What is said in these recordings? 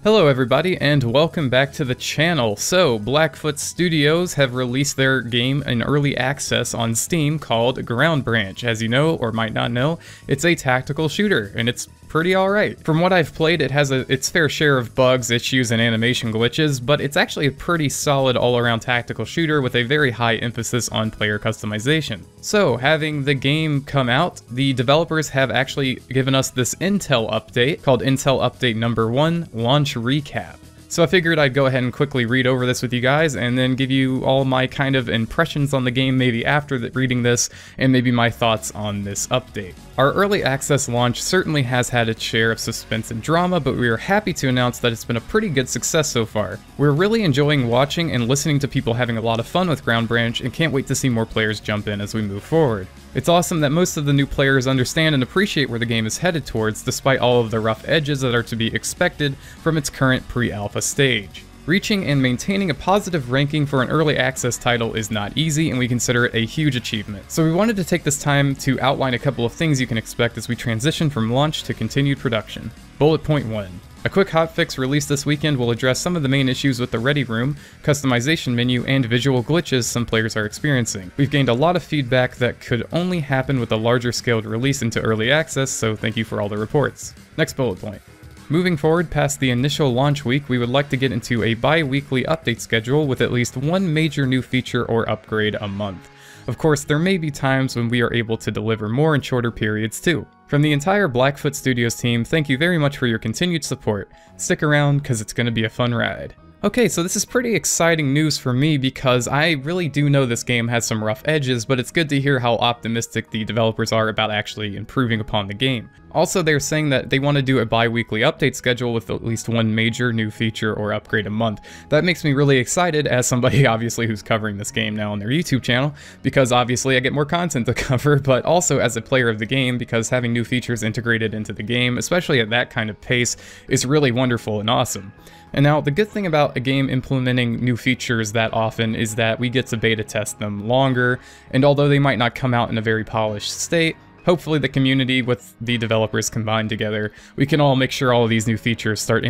Hello everybody and welcome back to the channel. So, Blackfoot Studios have released their game in early access on Steam called Ground Branch. As you know, or might not know, it's a tactical shooter, and it's pretty alright. From what I've played, it has its fair share of bugs, issues, and animation glitches, but it's actually a pretty solid all-around tactical shooter with a very high emphasis on player customization. So, having the game come out, the developers have actually given us this Intel update called Intel Update Number 1 Launch Recap. So I figured I'd go ahead and quickly read over this with you guys and then give you all my kind of impressions on the game maybe after reading this and maybe my thoughts on this update. Our early access launch certainly has had its share of suspense and drama, but we are happy to announce that it's been a pretty good success so far. We're really enjoying watching and listening to people having a lot of fun with Ground Branch and can't wait to see more players jump in as we move forward. It's awesome that most of the new players understand and appreciate where the game is headed towards, despite all of the rough edges that are to be expected from its current pre-alpha stage. Reaching and maintaining a positive ranking for an early access title is not easy, and we consider it a huge achievement. So we wanted to take this time to outline a couple of things you can expect as we transition from launch to continued production. Bullet point 1. A quick hotfix released this weekend will address some of the main issues with the Ready Room, customization menu, and visual glitches some players are experiencing. We've gained a lot of feedback that could only happen with a larger scaled release into early access, so thank you for all the reports. Next bullet point. Moving forward past the initial launch week, we would like to get into a bi-weekly update schedule with at least one major new feature or upgrade a month. Of course, there may be times when we are able to deliver more in shorter periods too. From the entire Blackfoot Studios team, thank you very much for your continued support. Stick around, because it's going to be a fun ride. Okay, so this is pretty exciting news for me because I really do know this game has some rough edges, but it's good to hear how optimistic the developers are about actually improving upon the game. Also, they're saying that they want to do a bi-weekly update schedule with at least one major new feature or upgrade a month. That makes me really excited as somebody obviously who's covering this game now on their YouTube channel, because obviously I get more content to cover, but also as a player of the game because having new features integrated into the game, especially at that kind of pace, is really wonderful and awesome. And now, the good thing about a game implementing new features that often is that we get to beta test them longer, and although they might not come out in a very polished state, hopefully the community with the developers combined together, we can all make sure all of these new features start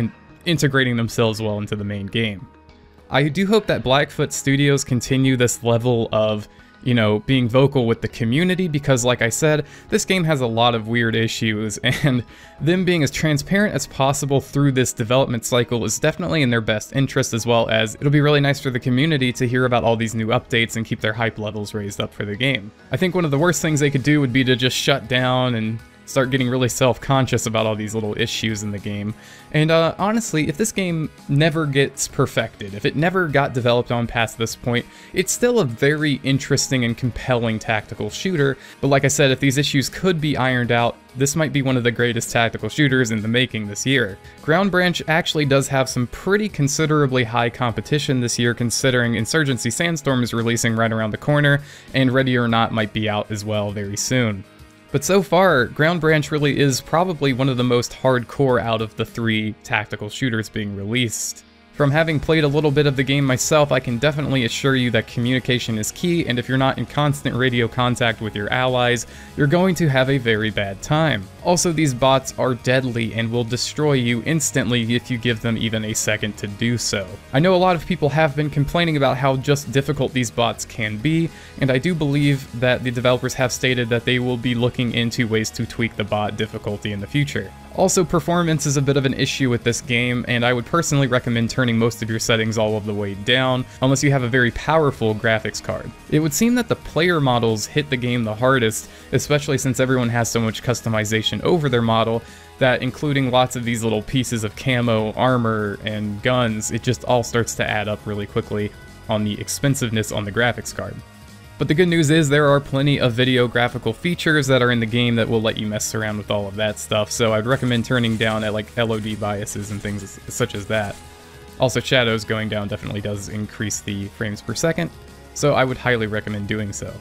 integrating themselves well into the main game. I do hope that Blackfoot Studios continue this level of being vocal with the community because, like I said, this game has a lot of weird issues, and them being as transparent as possible through this development cycle is definitely in their best interest, as well as it'll be really nice for the community to hear about all these new updates and keep their hype levels raised up for the game. I think one of the worst things they could do would be to just shut down and start getting really self-conscious about all these little issues in the game. And honestly, if this game never gets perfected, if it never got developed on past this point, it's still a very interesting and compelling tactical shooter. But like I said, if these issues could be ironed out, this might be one of the greatest tactical shooters in the making this year. Ground Branch actually does have some pretty considerably high competition this year, considering Insurgency Sandstorm is releasing right around the corner, and Ready or Not might be out as well very soon. But so far, Ground Branch really is probably one of the most hardcore out of the three tactical shooters being released. From having played a little bit of the game myself, I can definitely assure you that communication is key, and if you're not in constant radio contact with your allies, you're going to have a very bad time. Also, these bots are deadly and will destroy you instantly if you give them even a second to do so. I know a lot of people have been complaining about how just difficult these bots can be, and I do believe that the developers have stated that they will be looking into ways to tweak the bot difficulty in the future. Also, performance is a bit of an issue with this game, and I would personally recommend turning most of your settings all of the way down, unless you have a very powerful graphics card. It would seem that the player models hit the game the hardest, especially since everyone has so much customization over their model, that including lots of these little pieces of camo, armor, and guns, it just all starts to add up really quickly on the expensiveness on the graphics card. But the good news is there are plenty of video graphical features that are in the game that will let you mess around with all of that stuff, so I'd recommend turning down at like LOD biases and things such as that. Also, shadows going down definitely does increase the frames per second, so I would highly recommend doing so.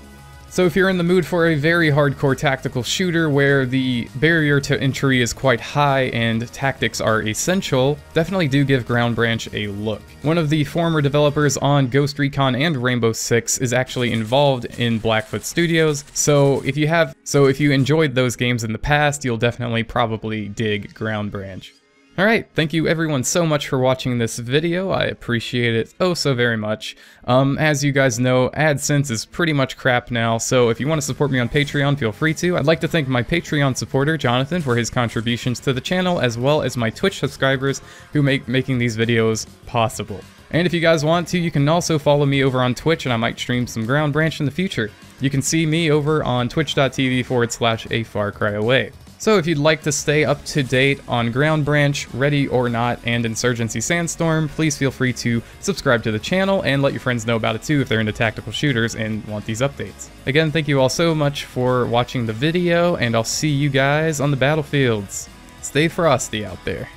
So if you're in the mood for a very hardcore tactical shooter where the barrier to entry is quite high and tactics are essential, definitely do give Ground Branch a look. One of the former developers on Ghost Recon and Rainbow Six is actually involved in Blackfoot Studios, so if you enjoyed those games in the past, you'll definitely probably dig Ground Branch. Alright, thank you everyone so much for watching this video. I appreciate it oh so very much. As you guys know, AdSense is pretty much crap now, so if you want to support me on Patreon, feel free to. I'd like to thank my Patreon supporter, Jonathan, for his contributions to the channel, as well as my Twitch subscribers who make making these videos possible. And if you guys want to, you can also follow me over on Twitch, and I might stream some Ground Branch in the future. You can see me over on twitch.tv/AFarCryAway. So if you'd like to stay up to date on Ground Branch, Ready or Not, and Insurgency Sandstorm, please feel free to subscribe to the channel and let your friends know about it too if they're into tactical shooters and want these updates. Again, thank you all so much for watching the video, and I'll see you guys on the battlefields. Stay frosty out there.